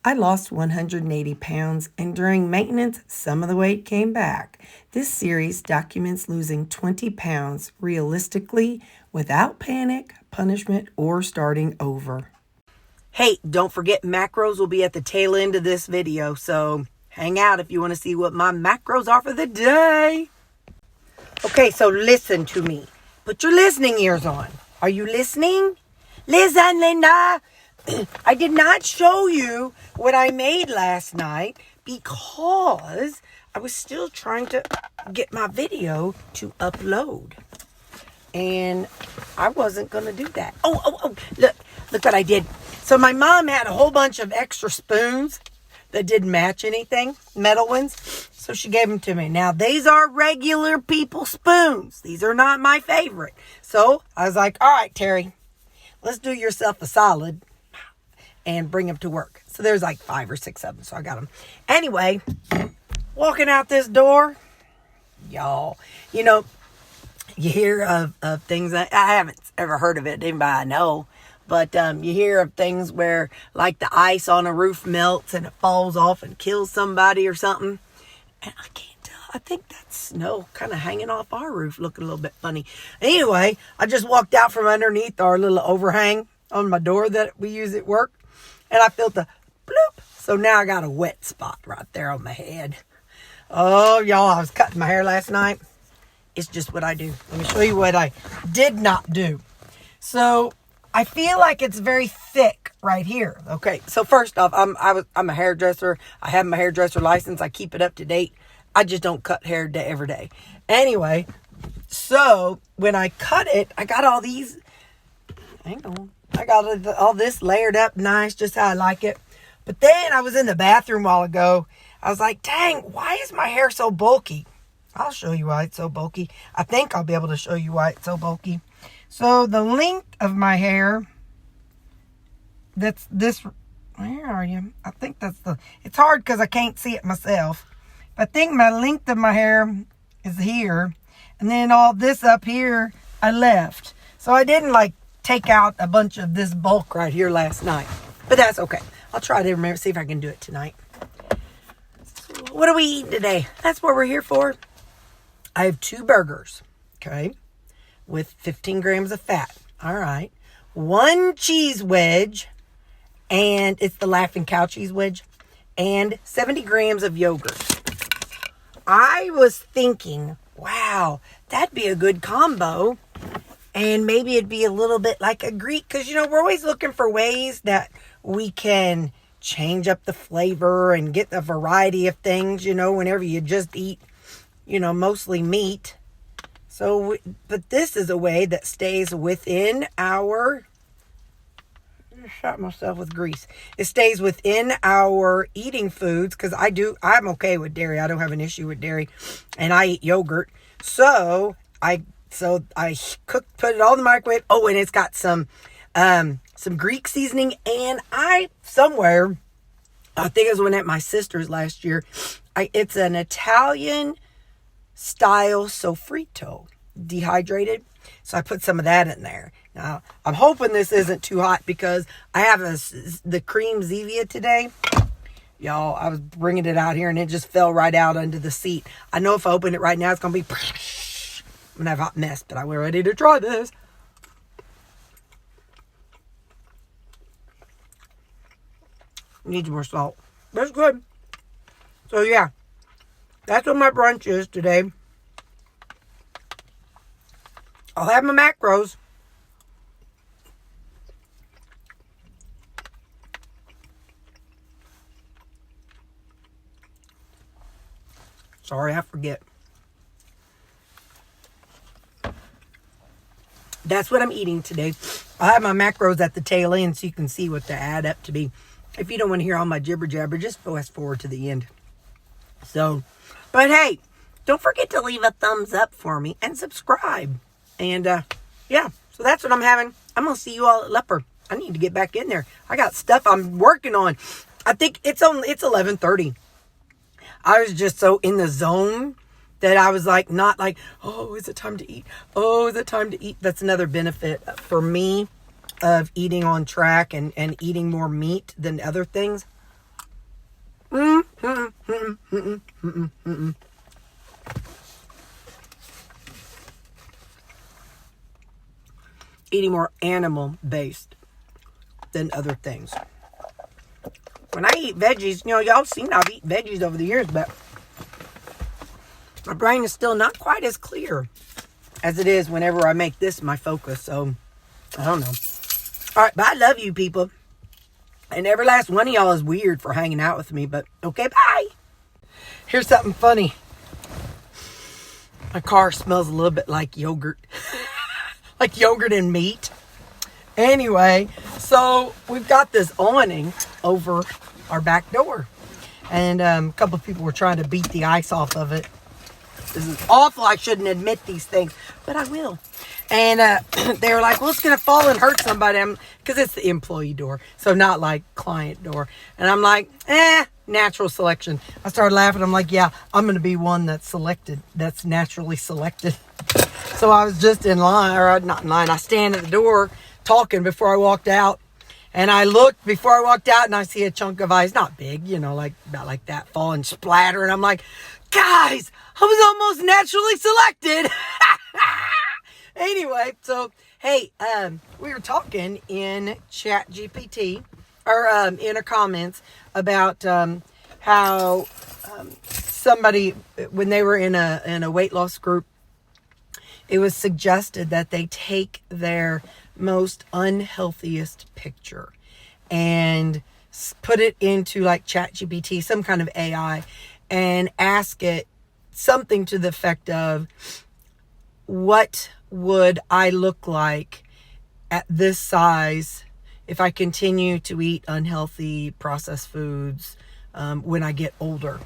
I lost 180 pounds, and during maintenance, some of the weight came back. This series documents losing 20 pounds realistically without panic, punishment, or starting over. Hey, don't forget macros will be at the tail end of this video, so hang out if you want to see what my macros are for the day. Okay, so listen to me. Put your listening ears on. Are you listening? Listen, Linda. I did not show you what I made last night because I was still trying to get my video to upload. And I wasn't going to do that. Oh, look what I did. So my mom had a whole bunch of extra spoons that didn't match anything, metal ones. So she gave them to me. Now, these are regular people spoons. These are not my favorite. So I was like, all right, Terry, let's do yourself a solid and bring them to work. So there's like 5 or 6 of them. So I got them. Anyway, walking out this door, y'all, you know, you hear of things. I haven't ever heard of it. Anybody I know. But you hear of things where like the ice on a roof melts and it falls off and kills somebody or something. And I can't tell. I think that's snow kind of hanging off our roof, looking a little bit funny. Anyway, I just walked out from underneath our little overhang on my door that we use at work. And I felt a bloop. So now I got a wet spot right there on my head. Oh, y'all, I was cutting my hair last night. It's just what I do. Let me show you what I did not do. So I feel like it's very thick right here. Okay, so first off, I'm a hairdresser. I have my hairdresser license. I keep it up to date. I just don't cut hair every day. Anyway, so when I cut it, I got all these. Hang on. I got all this layered up nice, just how I like it. But then I was in the bathroom a while ago. I was like, dang, why is my hair so bulky? I'll show you why it's so bulky. I think I'll be able to show you why it's so bulky. So the length of my hair, that's this, where are you? I think that's it's hard because I can't see it myself. But I think my length of my hair is here. And then all this up here, I left. So I didn't like take out a bunch of this bulk right here last night. But that's okay. I'll try to remember, see if I can do it tonight. So what are we eating today? That's what we're here for. I have 2 burgers, okay, with 15 grams of fat. All right. 1 cheese wedge, and it's the Laughing Cow cheese wedge, and 70 grams of yogurt. I was thinking, wow, that'd be a good combo. And maybe it'd be a little bit like a Greek, because, you know, we're always looking for ways that we can change up the flavor and get a variety of things, you know, whenever you just eat, you know, mostly meat. So, but this is a way that stays within our, I shot myself with grease. It stays within our eating foods, because I'm okay with dairy. I don't have an issue with dairy, and I eat yogurt. So I put it all in the microwave. Oh, and it's got some Greek seasoning. And I think it was at my sister's last year. It's an Italian style sofrito, dehydrated. So I put some of that in there. Now, I'm hoping this isn't too hot because I have the cream Zevia today. Y'all, I was bringing it out here and it just fell right out under the seat. I know if I open it right now, it's going to be... I'm going to have a hot mess, but I'm ready to try this. Needs more salt. But it's good. So, yeah. That's what my brunch is today. I'll have my macros. Sorry, I forget. That's what I'm eating today. I have my macros at the tail end so you can see what they add up to be. If you don't want to hear all my jibber jabber, just fast forward to the end. So, but hey, don't forget to leave a thumbs up for me and subscribe. And yeah, so that's what I'm having. I'm going to see you all at Leper. I need to get back in there. I got stuff I'm working on. I think it's 11:30. I was just so in the zone that I was like, not like, oh, is it time to eat? Oh, is it time to eat? That's another benefit for me of eating on track and eating more meat than other things. Eating more animal-based than other things. When I eat veggies, y'all seen I've eaten veggies over the years, but my brain is still not quite as clear as it is whenever I make this my focus. So, I don't know. All right, but I love you people. And every last one of y'all is weird for hanging out with me, but okay, bye. Here's something funny. My car smells a little bit like yogurt. Like yogurt and meat. Anyway, so we've got this awning over our back door. And a couple of people were trying to beat the ice off of it. This is awful. I shouldn't admit these things, but I will. And they were like, well, it's going to fall and hurt somebody. Because it's the employee door, so not like client door. And I'm like, natural selection. I started laughing. I'm like, yeah, I'm going to be one that's selected. That's naturally selected. So I was just in line, or not in line. I stand at the door talking before I walked out. And I looked before I walked out and I see a chunk of ice, not big, like about like that, falling splatter. And I'm like, guys, I was almost naturally selected. Anyway, so, hey, we were talking in Chat GPT, or in our comments, about how somebody, when they were in a weight loss group, it was suggested that they take their most unhealthiest picture and put it into like Chat GPT, some kind of AI, and ask it something to the effect of, what would I look like at this size if I continue to eat unhealthy processed foods when I get older?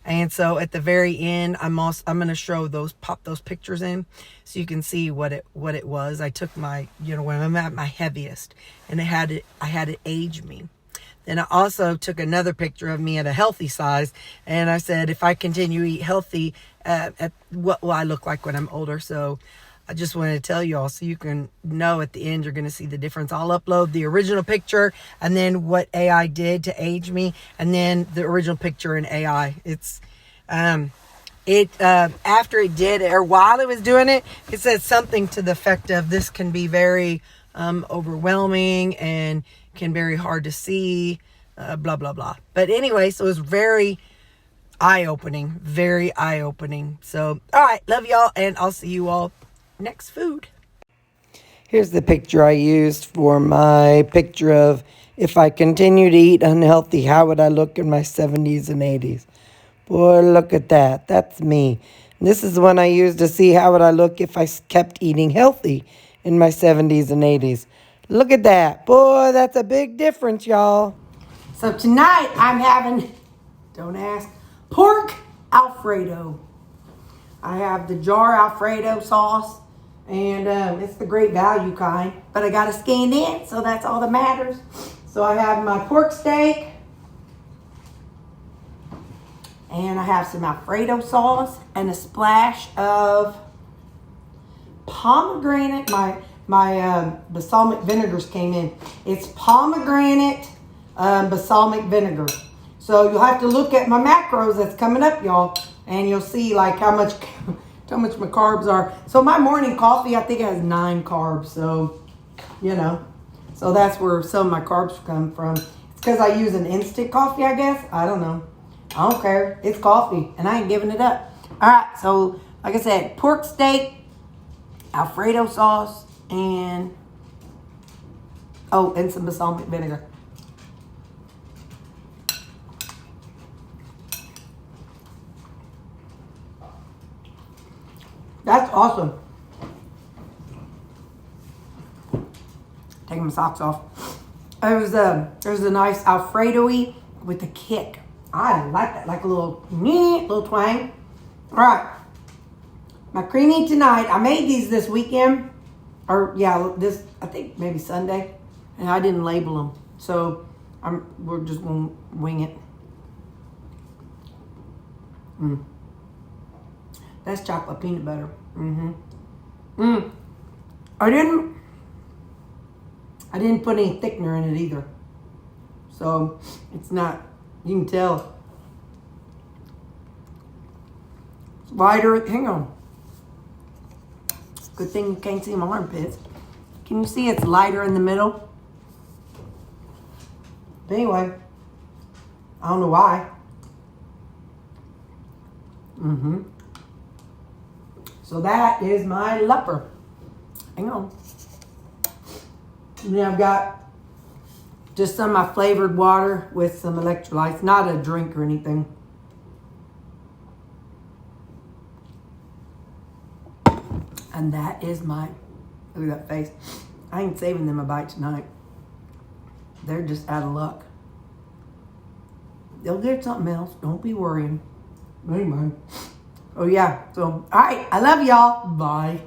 And so at the very end, I'm going to pop those pictures in so you can see what it was. I took my, when I'm at my heaviest, and I had it age me. Then I also took another picture of me at a healthy size, and I said, if I continue to eat healthy, what will I look like when I'm older? So I just wanted to tell you all so you can know at the end you're going to see the difference. I'll upload the original picture and then what AI did to age me, and then the original picture in AI. It's after it did, or while it was doing it, it said something to the effect of, this can be very overwhelming and can very hard to see, blah blah blah. But anyway, so it was very eye-opening. So all right, love y'all, and I'll see you all next food. Here's the picture I used for my picture of, if I continue to eat unhealthy, how would I look in my 70s and 80s? Boy, look at that. That's me. And this is the one I used to see how would I look if I kept eating healthy in my 70s and 80s. Look at that. Boy, that's a big difference, y'all. So tonight I'm having, don't ask, pork Alfredo. I have the jar Alfredo sauce, and it's the great value kind, but I got it scanned in, so that's all that matters. So I have my pork steak, and I have some Alfredo sauce and a splash of pomegranate. My balsamic vinegars came in. It's pomegranate balsamic vinegar. So you'll have to look at my macros that's coming up, y'all, and you'll see like how much my carbs are. So my morning coffee, I think it has 9 carbs. So, so that's where some of my carbs come from. It's because I use an instant coffee, I guess. I don't know. I don't care. It's coffee, and I ain't giving it up. All right, so like I said, pork steak, Alfredo sauce, and some balsamic vinegar. That's awesome. Taking my socks off. It was a nice Alfredo-y with a kick. I like that, like a little twang. All right, my creamy tonight. I made these this weekend, I think maybe Sunday, and I didn't label them, so we're just gonna wing it. That's chocolate peanut butter. I didn't put any thickener in it either, so it's not. You can tell Lighter, hang on. Good thing you can't see my armpits. Can you see it's lighter in the middle? Anyway, I don't know why. So that is my leper. Hang on. And then I've got just some of my flavored water with some electrolytes. Not a drink or anything. And that is my, look at that face. I ain't saving them a bite tonight. They're just out of luck. They'll get something else. Don't be worrying. Anyway. Oh yeah. So, all right. I love y'all. Bye.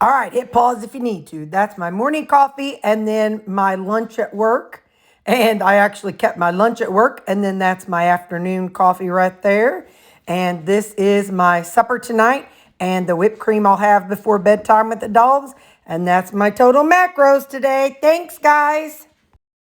All right. Hit pause if you need to. That's my morning coffee and then my lunch at work. And I actually kept my lunch at work. And then that's my afternoon coffee right there. And this is my supper tonight. And the whipped cream I'll have before bedtime with the dogs. And that's my total macros today. Thanks, guys.